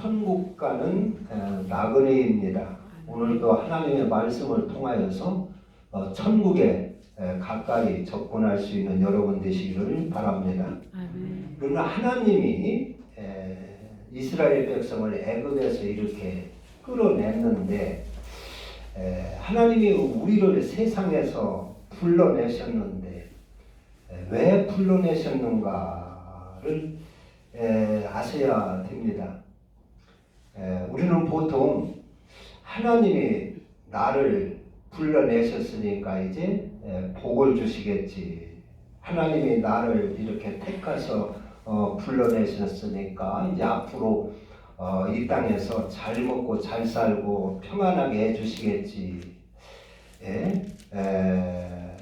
천국 가는 나그네입니다. 오늘도 하나님의 말씀을 통하여서 천국에 가까이 접근할 수 있는 여러분 되시기를 바랍니다. 그러나 하나님이 이스라엘 백성을 애굽에서 이렇게 끌어냈는데 하나님이 우리를 세상에서 불러내셨는데 왜 불러내셨는가를 아셔야 됩니다. 우리는 보통 하나님이 나를 불러내셨으니까 이제 복을 주시겠지. 하나님이 나를 이렇게 택하서 불러내셨으니까 이제 앞으로 이 땅에서 잘 먹고 잘 살고 평안하게 해주시겠지.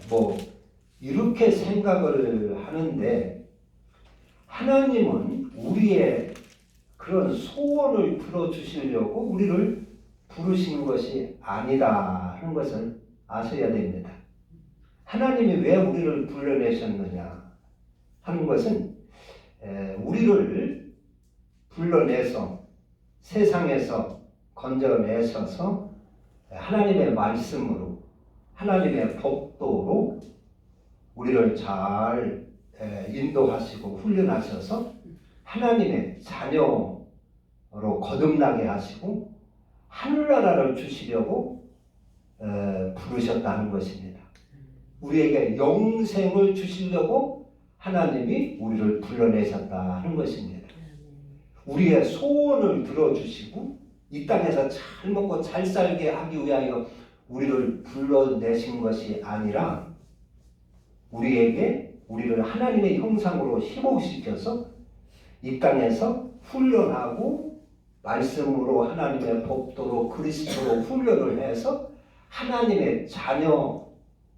뭐 이렇게 생각을 하는데 하나님은 우리의 그런 소원을 들어주시려고 우리를 부르신 것이 아니다 하는 것을 아셔야 됩니다. 하나님이 왜 우리를 불러내셨느냐 하는 것은 우리를 불러내서 세상에서 건져내셔서 하나님의 말씀으로 하나님의 법도로 우리를 잘 인도하시고 훈련하셔서 하나님의 자녀로 거듭나게 하시고 하늘나라를 주시려고 부르셨다는 것입니다. 우리에게 영생을 주시려고 하나님이 우리를 불러내셨다는 것입니다. 우리의 소원을 들어주시고 이 땅에서 잘 먹고 잘 살게 하기 위하여 우리를 불러내신 것이 아니라 우리를 하나님의 형상으로 회복시켜서 이 땅에서 훈련하고 말씀으로 하나님의 법도로 그리스도로 훈련을 해서 하나님의 자녀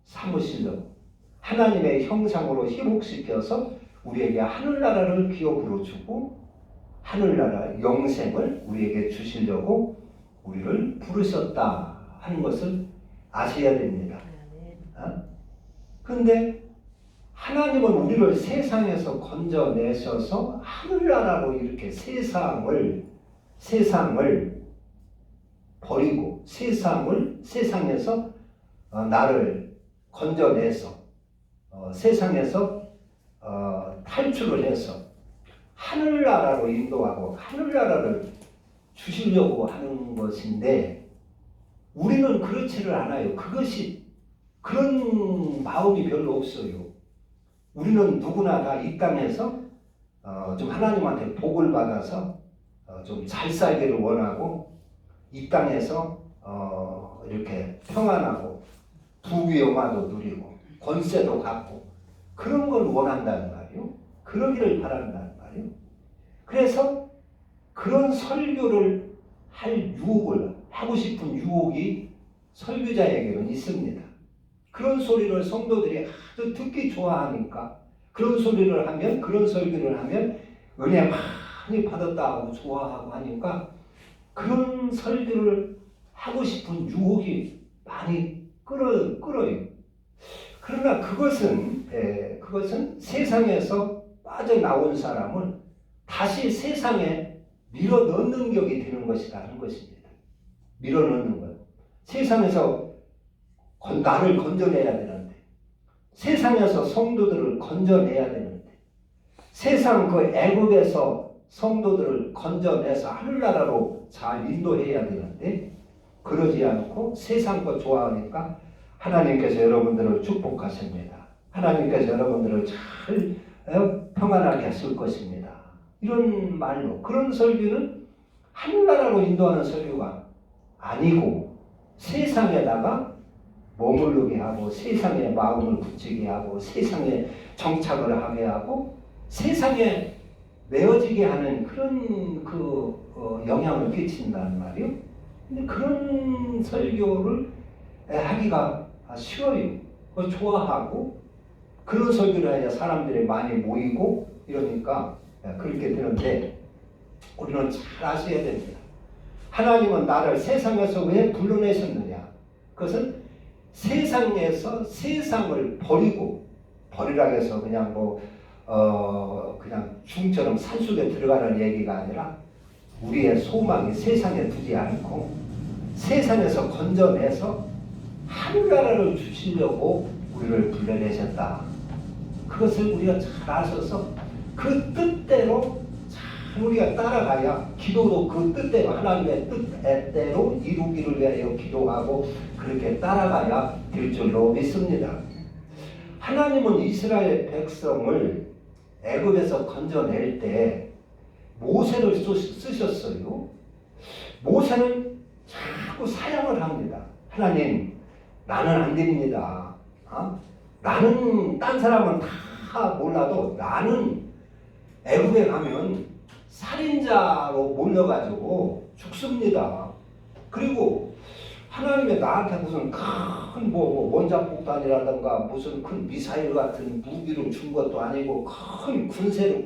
삼으시려고 하나님의 형상으로 회복시켜서 우리에게 하늘나라를 기업으로 주고 하늘나라 영생을 우리에게 주시려고 우리를 부르셨다 하는 것을 아셔야 됩니다. 그런데 하나님은 우리를 세상에서 건져내셔서 하늘나라로 이렇게 세상을 버리고 세상에서 나를 건져내서 세상에서 탈출을 해서 하늘나라로 인도하고 하늘나라를 주시려고 하는 것인데 우리는 그렇지를 않아요. 그런 마음이 별로 없어요. 우리는 누구나 다 이 땅에서 좀 하나님한테 복을 받아서 좀 잘 살기를 원하고 이 땅에서 이렇게 평안하고 부귀영화도 누리고 권세도 갖고 그런 걸 원한다는 말이요. 그러기를 바란다는 말이요. 그래서 그런 설교를 할 유혹을 하고 싶은 유혹이 설교자에게는 있습니다. 그런 소리를 성도들이 아주 듣기 좋아하니까 그런 소리를 하면 그런 설교를 하면 은혜 많이 받았다 하고 좋아하고 하니까 그런 설교를 하고 싶은 유혹이 많이 끌어요. 그러나 그것은 세상에서 빠져나온 사람은 다시 세상에 밀어넣는 격이 되는 것이라는 것입니다. 밀어넣는 것. 세상에서 나를 건져내야 되는데 세상에서 성도들을 건져내야 되는데 세상 그 애굽에서 성도들을 건져내서 하늘나라로 잘 인도해야 되는데 그러지 않고 세상 거 좋아하니까 하나님께서 여러분들을 축복하십니다. 하나님께서 여러분들을 잘 평안하게 하실 것입니다. 이런 말로 그런 설교는 하늘나라로 인도하는 설교가 아니고 세상에다가 머무르게 하고 세상에 마음을 붙이게 하고 세상에 정착을 하게 하고 세상에 매어지게 하는 그런 영향을 끼친다는 말이요. 근데 그런 설교를 하기가 쉬워요. 좋아하고 그런 설교를 해야 사람들이 많이 모이고 이러니까 그렇게 되는데 우리는 잘 아셔야 됩니다. 하나님은 나를 세상에서 왜 불러내셨느냐? 그것은 세상에서 세상을 버리라 해서 그냥 그냥 중처럼 산속에 들어가는 얘기가 아니라 우리의 소망이 세상에 두지 않고 세상에서 건져내서 하늘나라를 주시려고 우리를 불러내셨다. 그것을 우리가 잘 아셔서 그 뜻대로 잘 우리가 따라가야 기도도 그 뜻대로 하나님의 뜻대로 이루기를 위하여 기도하고 그렇게 따라가야 될 줄로 믿습니다. 하나님은 이스라엘 백성을 애굽에서 건져낼 때 모세를 쓰셨어요. 모세는 자꾸 사양을 합니다. 하나님, 나는 안 됩니다. 나는 딴 사람은 다 몰라도 나는 애굽에 가면 살인자로 몰려가지고 죽습니다. 그리고 하나님의 나한테 무슨 큰 원자폭탄이라든가 무슨 큰 미사일 같은 무기를 준 것도 아니고 큰 군사를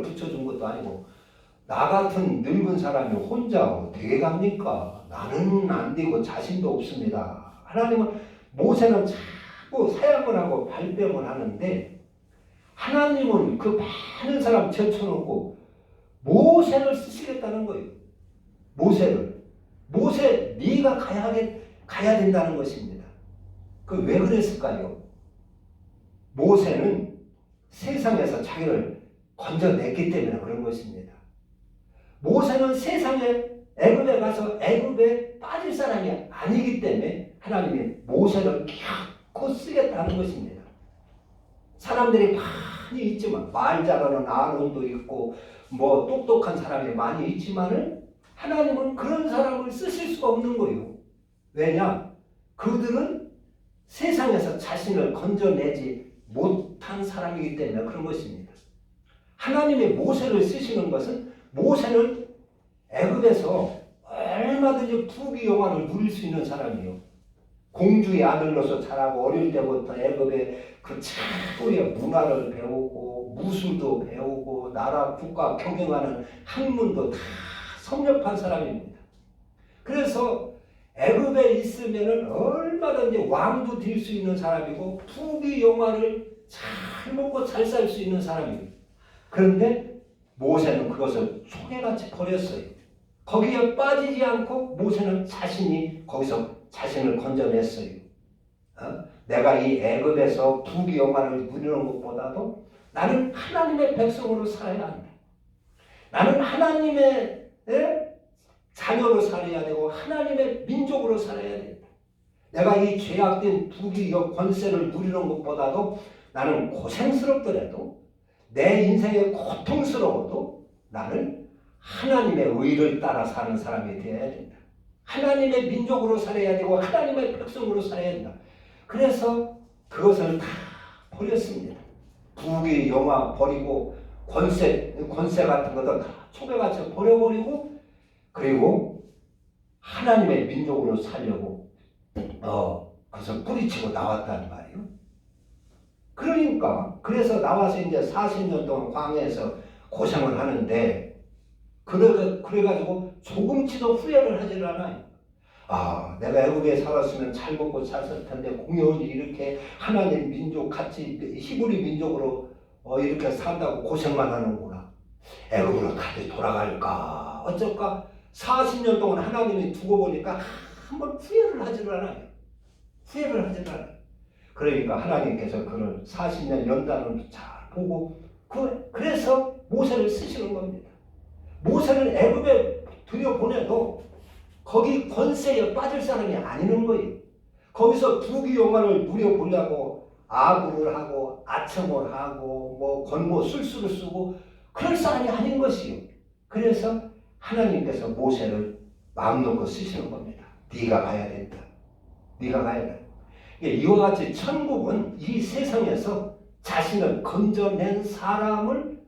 붙여준 것도 아니고 나 같은 늙은 사람이 혼자 어떻게 갑니까? 나는 안 되고 자신도 없습니다. 하나님은 모세는 자꾸 사양을 하고 발뺌을 하는데 하나님은 그 많은 사람 제쳐놓고 모세를 쓰시겠다는 거예요. 모세 네가 가야 된다는 것입니다. 그 왜 그랬을까요? 모세는 세상에서 자기를 건져냈기 때문에 그런 것입니다. 모세는 세상에 애굽에 가서 애굽에 빠질 사람이 아니기 때문에 하나님이 모세를 결코 쓰겠다는 것입니다. 사람들이 많이 있지만 말 잘하는 아론도 있고 뭐 똑똑한 사람이 많이 있지만은 하나님은 그런 사람을 쓰실 수가 없는 거예요. 왜냐? 그들은 세상에서 자신을 건져내지 못한 사람이기 때문에 그런 것입니다. 하나님의 모세를 쓰시는 것은 모세는 애굽에서 얼마든지 부귀영화를 누릴 수 있는 사람이에요. 공주의 아들로서 자라고 어릴 때부터 애굽의 그 최고의 문화를 배우고 무술도 배우고 나라 국가 경영하는 학문도 다 섭렵한 사람입니다. 그래서 애굽에 있으면은 얼마든지 왕도 될 수 있는 사람이고 부귀영화를 잘 먹고 잘 살 수 있는 사람입니다. 그런데 모세는 그것을 초계같이 버렸어요. 거기에 빠지지 않고 모세는 자신이 거기서 자신을 건져냈어요. 내가 이 애굽에서 부귀영화를 누리는 것보다도 나는 하나님의 백성으로 살아야 한다. 나는 하나님의 자녀로 살아야 되고 하나님의 민족으로 살아야 된다. 내가 이 죄악된 부귀 권세를 누리는 것보다도 나는 고생스럽더라도 내 인생에 고통스러워도 나는 하나님의 의를 따라 사는 사람이 되어야 된다. 하나님의 민족으로 살아야 되고 하나님의 백성으로 살아야 된다. 그래서 그것을 다 버렸습니다. 부귀 영화 버리고 권세 같은 것도 다 초계같이 버려버리고 그리고 하나님의 민족으로 살려고 그것을 뿌리치고 나왔다는 말이에요. 그러니까 그래서 나와서 이제 40년 동안 광야에서 고생을 하는데 그래가지고 조금치도 후회를 하질 않아요. 내가 애굽에 살았으면 잘 먹고 살 텐데 공연히 이렇게 하나님 민족 같이 히브리 민족으로 이렇게 산다고 고생만 하는구나. 애굽으로 다시 돌아갈까 어쩔까 40년 동안 하나님이 두고 보니까 한번 후회를 하질 않아요. 그러니까 하나님께서 그를 40년 연단을 잘 보고 그래서 모세를 쓰시는 겁니다. 모세는 애굽에 들여보내도 거기 권세에 빠질 사람이 아니는 거예요. 거기서 부귀영화를 누려보려고 아구를 하고 아첨을 하고 뭐 권모 술수를 쓰고 그럴 사람이 아닌 것이요. 그래서 하나님께서 모세를 마음 놓고 쓰시는 겁니다. 네가 가야 된다. 이와 같이 천국은 이 세상에서 자신을 건져낸 사람을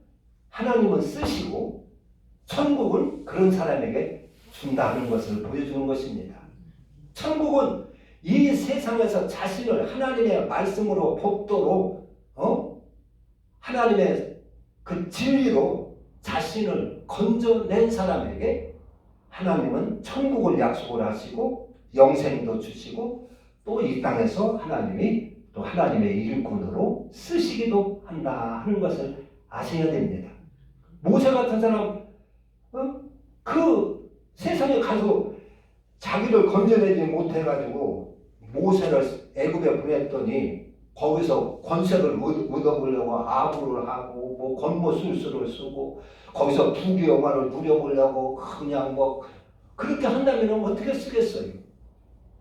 하나님은 쓰시고 천국은 그런 사람에게 준다는 것을 보여주는 것입니다. 천국은 이 세상에서 자신을 하나님의 말씀으로 법도로 하나님의 그 진리로 자신을 건져낸 사람에게 하나님은 천국을 약속을 하시고 영생도 주시고 또 이 땅에서 하나님이 또 하나님의 일꾼으로 쓰시기도 한다 하는 것을 아셔야 됩니다. 모세 같은 사람 가서 자기를 건져내지 못해가지고 모세를 애굽에 보냈더니 거기서 권세를 얻어보려고 아부를 하고 뭐 권모술수를 쓰고 거기서 부귀영화를 누려보려고 그냥 뭐 그렇게 한다면 어떻게 쓰겠어요?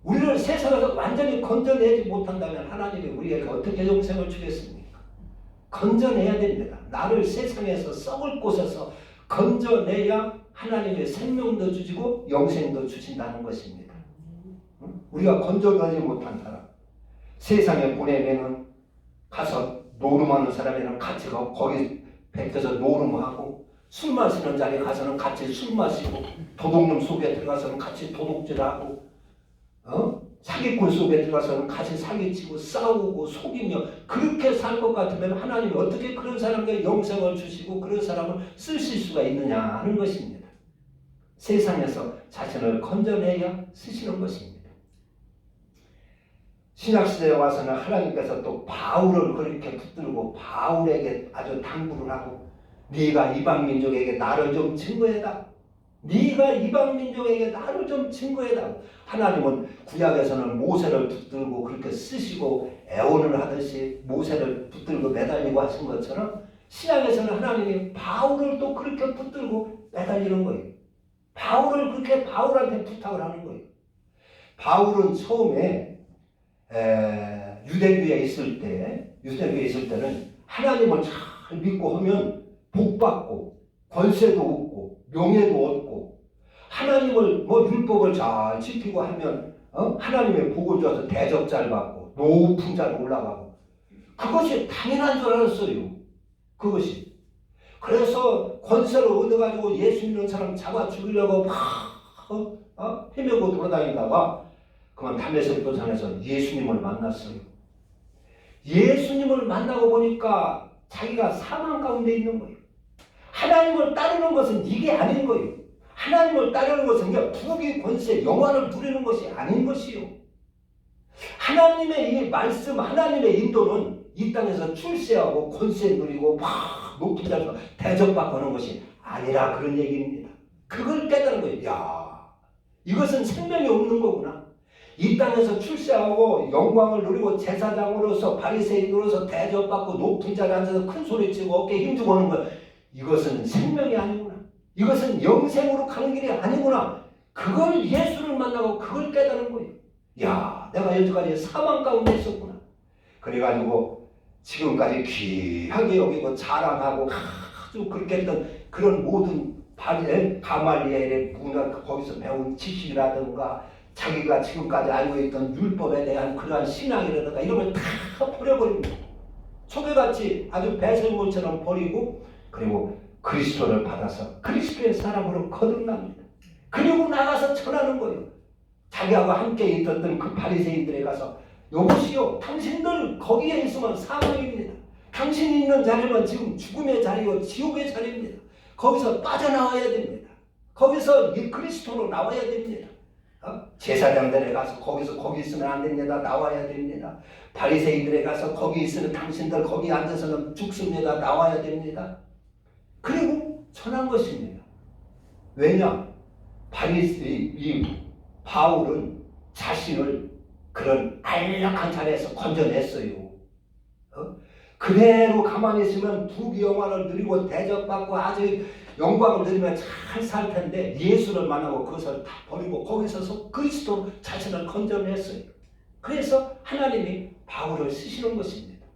우리를 세상에서 완전히 건져내지 못한다면 하나님이 우리에게 어떻게 영생을 주겠습니까? 건져내야 됩니다. 나를 세상에서 썩을 곳에서 건져내야 하나님의 생명도 주시고 영생도 주신다는 것입니다. 우리가 건져내지 못한 사람, 세상에 보내면은 가서 노름하는 사람이랑 같이 가고 거기 베껴서 노름하고 술 마시는 자리에 가서는 같이 술 마시고 도둑놈 속에 들어가서는 같이 도둑질하고 사기꾼 속에 들어가서는 같이 사기치고 싸우고 속이며 그렇게 살 것 같으면 하나님이 어떻게 그런 사람에게 영생을 주시고 그런 사람을 쓰실 수가 있느냐 하는 것입니다. 세상에서 자신을 건져내야 쓰시는 것입니다. 신약시대에 와서는 하나님께서 또 바울을 그렇게 붙들고 바울에게 아주 당부를 하고 네가 이방민족에게 나를 좀 증거해라. 네가 이방민족에게 나를 좀 증거해라. 하나님은 구약에서는 모세를 붙들고 그렇게 쓰시고 애원을 하듯이 모세를 붙들고 매달리고 하신 것처럼 신약에서는 하나님이 바울을 또 그렇게 붙들고 매달리는 거예요. 바울을 그렇게 바울한테 부탁을 하는 거예요. 바울은 처음에 유대교에 있을 때는 하나님을 잘 믿고 하면 복받고 권세도 얻고 명예도 얻고 하나님을 율법을 잘 지키고 하면 하나님의 복을 줘서 대접잘 받고 높은 자로 올라가고 그것이 당연한 줄 알았어요. 그것이. 그래서 권세를 얻어가지고 예수 믿는 사람 잡아 죽이려고 막 헤매고 돌아다니다가 그만 담에색 도산에서 예수님을 만났어요. 예수님을 만나고 보니까 자기가 사망 가운데 있는 거예요. 하나님을 따르는 것은 이게 아닌 거예요. 하나님을 따르는 것은 부귀 권세 영화를 누리는 것이 아닌 것이요. 하나님의 이 말씀 하나님의 인도는 이 땅에서 출세하고 권세 누리고 막 높은 자리에서 대접받고 하는 것이 아니라 그런 얘기입니다. 그걸 깨달은 거예요. 야, 이것은 생명이 없는 거구나. 이 땅에서 출세하고 영광을 누리고 제사장으로서 바리새인으로서 대접받고 높은 자리에 앉아서 큰 소리치고 어깨에 힘주고 하는 것, 이것은 생명이 아니구나. 이것은 영생으로 가는 길이 아니구나. 그걸 예수를 만나고 그걸 깨달은 거예요. 야, 내가 여기까지 사망 가운데 있었구나. 그래가지고 지금까지 귀하게 여기고 자랑하고 아주 그렇게 했던 그런 모든 가말리엘의 문화 거기서 배운 지식이라든가 자기가 지금까지 알고 있던 율법에 대한 그러한 신앙이라든가 이런 걸 다 버려버립니다. 초계같이 아주 배설물처럼 버리고 그리고 그리스도를 받아서 그리스도의 사람으로 거듭납니다. 그리고 나가서 전하는 거예요. 자기하고 함께 있었던 그 바리새인들에 가서 여보시오, 당신들 거기에 있으면 사망입니다. 당신이 있는 자리는 지금 죽음의 자리요 지옥의 자리입니다. 거기서 빠져나와야 됩니다. 거기서 이 그리스도로 나와야 됩니다. 제사장들에 가서 거기 있으면 안 됩니다. 나와야 됩니다. 바리새인들에 가서 거기 있으면 당신들 거기 앉아서는 죽습니다. 나와야 됩니다. 그리고 전한 것입니다. 왜냐? 이 바울은 자신을 그런 안락한 자리에서 건져냈어요. 그대로 가만히 있으면 부귀영화를 누리고 대접받고 아주 영광을 누리면 잘 살 텐데 예수를 만나고 그것을 다 버리고 거기 서서 그리스도 자신을 건져냈어요. 그래서 하나님이 바울을 쓰시는 것입니다.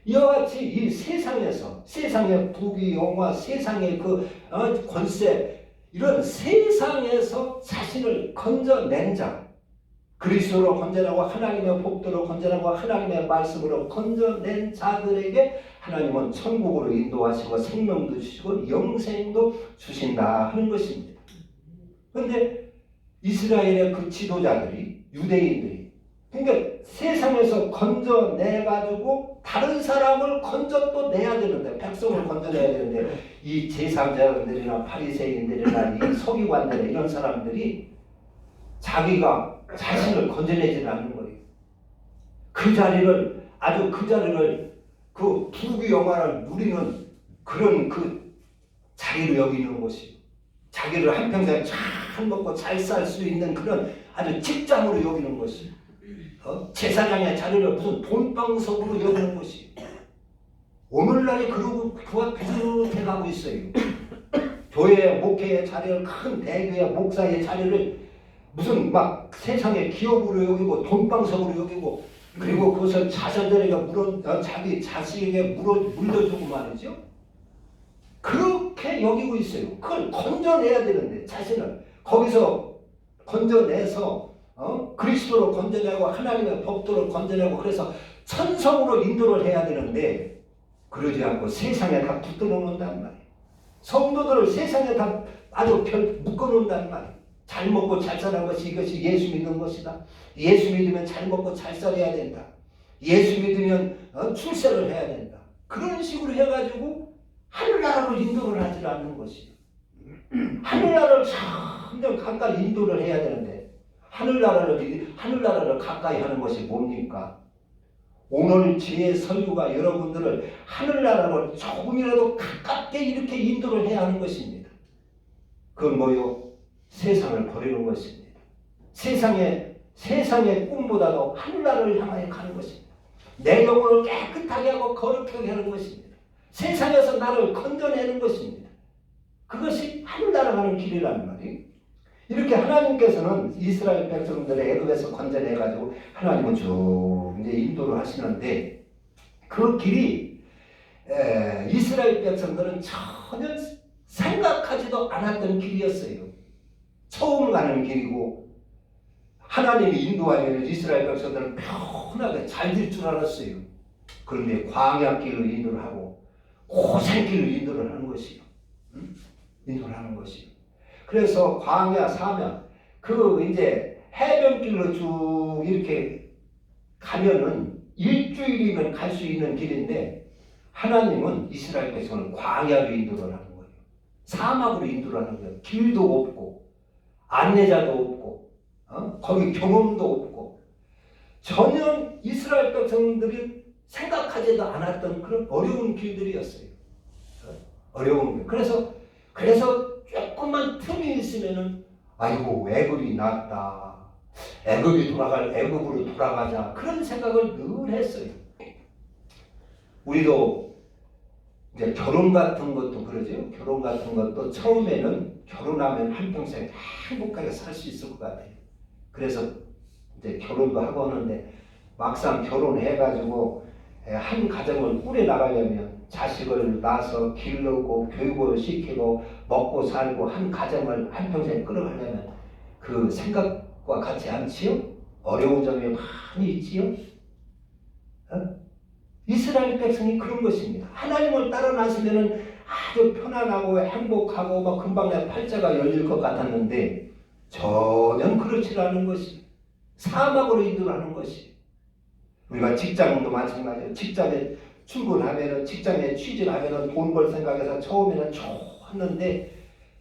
이와 같이 이 세상에서 세상의 부귀영화, 세상의 그 권세 이런 세상에서 자신을 건져낸 자, 그리스도로 건져내고 하나님의 복도로 건져내고 하나님의 말씀으로 건져낸 자들에게 하나님은 천국으로 인도하시고 생명도 주시고 영생도 주신다 하는 것입니다. 그런데 이스라엘의 그 지도자들이 유대인들이 그러니까 세상에서 건져내가지고 다른 사람을 건져 또 내야 되는데 백성을 건져내야 되는데 이 제사장들이나 바리새인들이나 이 서기관들 이런 사람들이 자기가 자신을 건져내지 않는 거예요. 그 자리를 그 부귀영화를 누리는 그런 그 자리로 여기는 것이요. 자기를 한평생 잘 먹고 잘 살 수 있는 그런 아주 직장으로 여기는 것이, 제사장의 자리를 무슨 돈방석으로 여기는 것이, 오늘날에 그러고 그와 비슷해 가고 있어요. 교회 목회의 자리를, 큰 대교회 목사의 자리를 무슨 막 세상의 기업으로 여기고 돈방석으로 여기고, 그리고 그것을 자손들에게 자기 자식에게 물려주고 말이죠. 그렇게 여기고 있어요. 그걸 건져내야 되는데, 자신을 거기서 건져내서 그리스도로 건져내고 하나님의 법도로 건져내고, 그래서 천성으로 인도를 해야 되는데 그러지 않고 세상에 다 붙들어 놓는단 말이에요. 성도들을 세상에 다 아주 묶어 놓는단 말이에요. 잘 먹고 잘 사는 것이, 이것이 예수 믿는 것이다. 예수 믿으면 잘 먹고 잘 살아야 된다. 예수 믿으면 출세를 해야 된다. 그런 식으로 해가지고 하늘나라로 인도를 하지 않는 것이에요. 하늘나라를 점점 가까이 인도를 해야 되는데, 하늘나라를 가까이 하는 것이 뭡니까? 오늘 제 설교가 여러분들을 하늘나라로 조금이라도 가깝게 이렇게 인도를 해야 하는 것입니다. 그건 뭐요? 세상을 버리는 것입니다. 세상의 꿈보다도 하늘나라를 향하여 가는 것입니다. 내 영혼을 깨끗하게 하고 거룩하게 하는 것입니다. 세상에서 나를 건져내는 것입니다. 그것이 하늘나라 가는 길이라는 말이에요. 이렇게 하나님께서는 이스라엘 백성들을 애굽에서 건져내가지고 하나님은 쭉 이제 인도를 하시는데, 그 길이 이스라엘 백성들은 전혀 생각하지도 않았던 길이었어요. 처음 가는 길이고, 하나님이 인도하면 이스라엘 백성들은 편하게 잘 될 줄 알았어요. 그런데 광야길로 인도를 하고 고생길로 인도를 하는 것이요. 인도를 하는 것이요. 그래서 광야 사면 이제 해변길로 쭉 이렇게 가면은 일주일이면 갈 수 있는 길인데, 하나님은 이스라엘 백성을 광야로 인도를 하는 거예요. 사막으로 인도를 하는 거예요. 길도 없고 안내자도 없고 거기 경험도 없고, 전혀 이스라엘 백성들이 생각하지도 않았던 그런 어려운 길들이었어요. 어려운 길. 그래서 조금만 틈이 있으면은 아이고 애굽이 낫다, 애굽으로 돌아가자, 그런 생각을 늘 했어요. 우리도 이제 결혼 같은 것도 그러죠. 결혼 같은 것도 처음에는 결혼하면 한평생 행복하게 살 수 있을 것 같아요. 그래서 이제 결혼도 하고 하는데, 막상 결혼해가지고 한 가정을 꾸려나가려면 자식을 낳아서 기르고 교육을 시키고 먹고 살고 한 가정을 한평생 끌어가려면 그 생각과 같지 않지요? 어려운 점이 많이 있지요? 이스라엘 백성이 그런 것입니다. 하나님을 따라 나서면 아주 편안하고 행복하고 막 금방 내 팔자가 열릴 것 같았는데, 전혀 그렇지 않은 것이 사막으로 인도하는 것이. 우리가 직장도 마찬가지예요. 직장에 출근하면은, 직장에 취직하면은 돈 벌 생각해서 처음에는 좋았는데,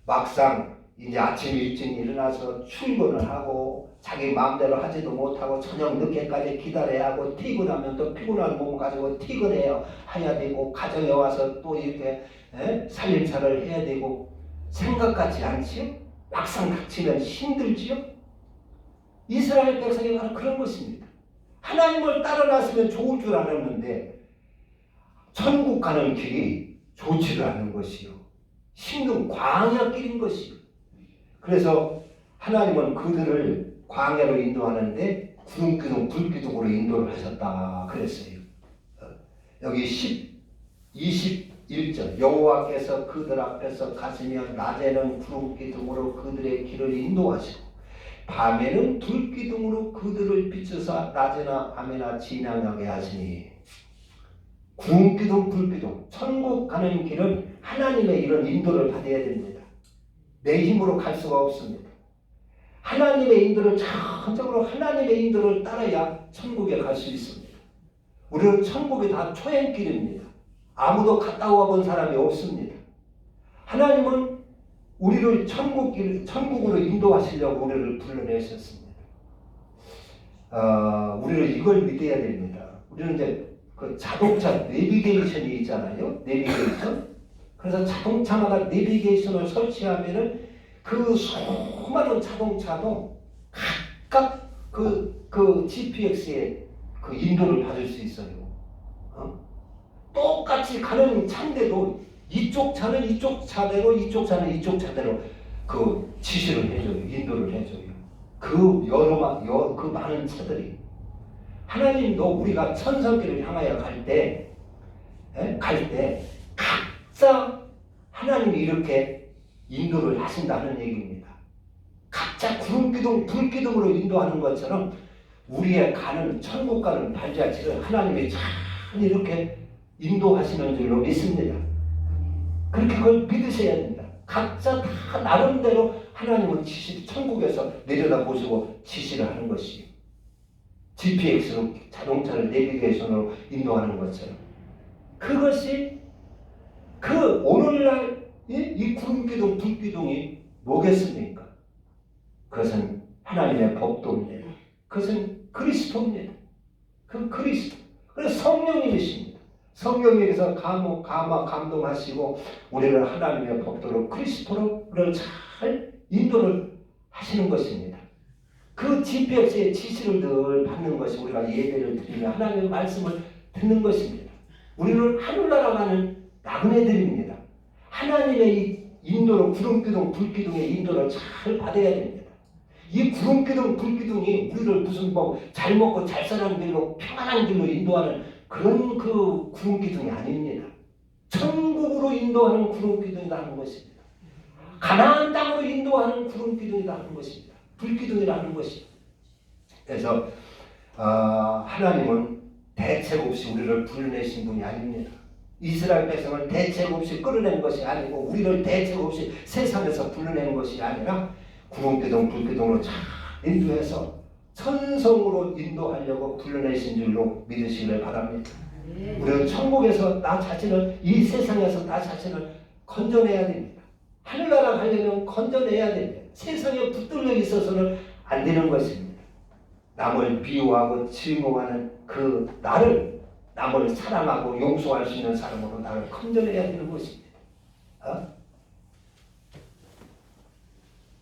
막상 이제 아침 일찍 일어나서 출근을 하고 자기 마음대로 하지도 못하고 저녁 늦게까지 기다려야 하고, 퇴근하면 또 피곤한 몸 가지고 퇴근해야 되고, 가정에 와서 또 이렇게 살림살이를 해야 되고, 생각 같지 않지요? 막상 닥치면 힘들지요? 이스라엘 백성이 바로 그런 것입니다. 하나님을 따라 나서면 좋을 줄 알았는데 천국 가는 길이 좋지도 않은 것이요, 힘든 광야길인 것이요. 그래서 하나님은 그들을 광야로 인도하는데 구름기둥 불기둥으로 인도를 하셨다 그랬어요. 여기 21절 여호와께서 그들 앞에서 가시며 낮에는 구름기둥으로 그들의 길을 인도하시고 밤에는 불기둥으로 그들을 비추사 낮에나 밤에나 지나가게 하시니. 구름기둥 불기둥, 천국 가는 길은 하나님의 이런 인도를 받아야 됩니다. 내 힘으로 갈 수가 없습니다. 하나님의 인도를, 전적으로 하나님의 인도를 따라야 천국에 갈 수 있습니다. 우리는 천국이 다 초행길입니다. 아무도 갔다 와본 사람이 없습니다. 하나님은 우리를 천국으로 인도하시려고 우리를 불러내셨습니다. 우리는 이걸 믿어야 됩니다. 우리는 이제 그 자동차 내비게이션이 있잖아요. 내비게이션. 그래서 자동차마다 내비게이션을 설치하면은 그 수많은 자동차도 각각 그 GPX의 그 인도를 받을 수 있어요. 똑같이 가는 차인데도 이쪽 차는 이쪽 차대로, 이쪽 차는 이쪽 차대로 그 지시를 해줘요. 인도를 해줘요. 그 많은 차들이. 하나님도 우리가 천성길을 향하여 갈 때 각자 하나님이 이렇게 인도를 하신다는 얘기입니다. 각자 구름기둥, 불기둥으로 인도하는 것처럼 우리의 가는 천국 가는 발자취를 하나님이 잘 이렇게 인도하시는 줄로 믿습니다. 그렇게 그걸 믿으셔야 됩니다. 각자 다 나름대로 하나님은 천국에서 내려다보시고 지시를 하는 것이에요. GPX로 자동차를 내비게이션으로 인도하는 것처럼. 그것이 그 오늘날 이 구름기둥, 불기둥이 뭐겠습니까? 그것은 하나님의 법도입니다. 그것은 그리스도입니다. 그 그리스도. 그래서 성령님이십니다. 성령님께서 감동하시고 우리를 하나님의 법도로 그리스도로 우리를 잘 인도를 하시는 것입니다. 그 GPS의 지시를 늘 받는 것이 우리가 예배를 드리며 하나님의 말씀을 듣는 것입니다. 우리는 하늘나라 가는 나그네들입니다. 하나님의 이 인도를 구름기둥, 불기둥의 인도를 잘 받아야 됩니다. 이 구름기둥, 불기둥이 우리를 무슨 잘 먹고 잘 사는 길로 평안한 길로 인도하는 그런 그 구름기둥이 아닙니다. 천국으로 인도하는 구름기둥이라는 것입니다. 가나안 땅으로 인도하는 구름기둥이라는 것입니다. 불기둥이라는 것입니다. 그래서 하나님은 대책 없이 우리를 불러내신 분이 아닙니다. 이스라엘 백성을 대책 없이 끌어낸 것이 아니고 우리를 대책 없이 세상에서 불러낸 것이 아니라 구름기둥, 불기둥으로 잘 인도해서 천성으로 인도하려고 불러내신 줄로 믿으시길 바랍니다. 우리는 천국에서 나 자신을, 이 세상에서 나 자신을 건져내야 됩니다. 하늘나라 가려면 건져내야 됩니다. 세상에 붙들려 있어서는 안 되는 것입니다. 남을 비유하고 증오하는 그 나를, 남을 사랑하고 용서할 수 있는 사람으로 나를 건져내야 되는 것입니다.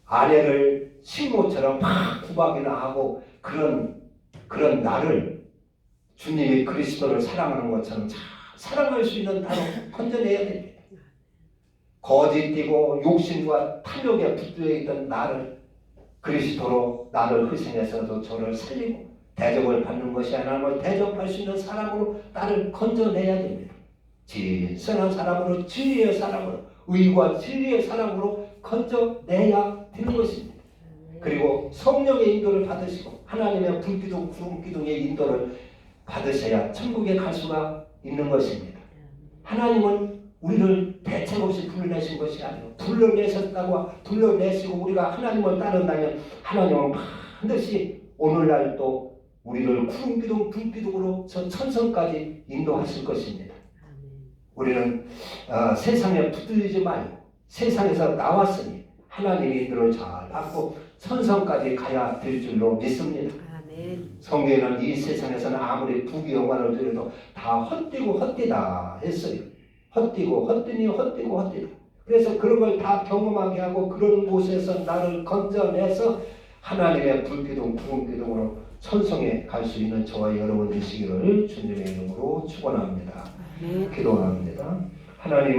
아내를 식모처럼 막 구박이나 하고 그런 나를 주님이 그리스도를 사랑하는 것처럼 잘 사랑할 수 있는 나로 건져내야 됩니다. 거짓되고 욕심과 탐욕에 붙들려 있던 나를 그리스도로 나를 희생해서도 저를 살리고 대접을 받는 것이 아니라 대접할 수 있는 사람으로 나를 건져내야 됩니다. 진선한 사람으로, 진리의 사람으로, 의와 진리의 사람으로 건져내야 되는 것입니다. 그리고 성령의 인도를 받으시고 하나님의 불기둥, 구름기둥의 인도를 받으셔야 천국에 갈 수가 있는 것입니다. 하나님은 우리를 대책 없이 불러내신 것이 아니고 불러내시고 우리가 하나님을 따른다면 하나님은 반드시 오늘날 또 우리를 구름기둥, 불기둥으로 저 천성까지 인도하실 것입니다. 우리는 세상에 붙들리지 말고 세상에서 나왔으니 하나님의 인도를 잘 받고 천성까지 가야 될 줄로 믿습니다. 성경에는 이 세상에서는 아무리 부귀 영화를 누려도 다 헛되고 헛되다 했어요. 헛되고 헛되니 헛되고 헛되다. 그래서 그런 걸 다 경험하게 하고 그런 곳에서 나를 건져내서 하나님의 불기둥, 구름기둥으로 천성에 갈 수 있는 저와 여러분 되시기를 주님의 이름으로 축원합니다. 기도합니다. 하나님